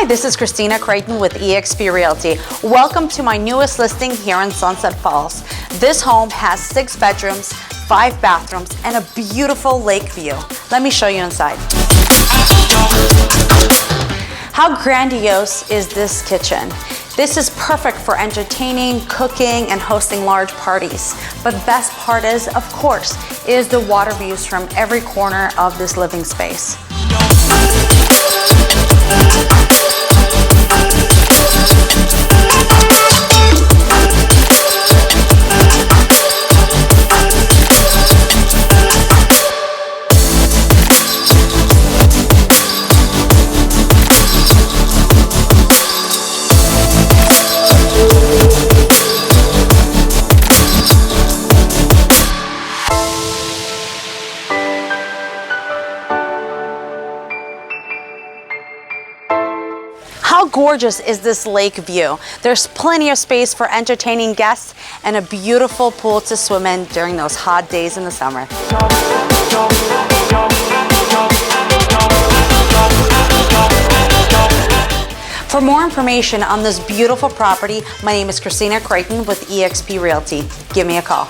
This is Kristina Krykhtin with eXp Realty. Welcome to my newest listing here in Sunset Falls. This home has 6 bedrooms, 5 bathrooms, and a beautiful lake view. Let me show you inside. How grandiose is this kitchen? This is perfect for entertaining, cooking, and hosting large parties. But the best part is, of course, is the water views from every corner of this living space. How gorgeous is this lake view? There's plenty of space for entertaining guests and a beautiful pool to swim in during those hot days in the summer. For more information on this beautiful property, my name is Kristina Krykhtin with eXp Realty. Give me a call.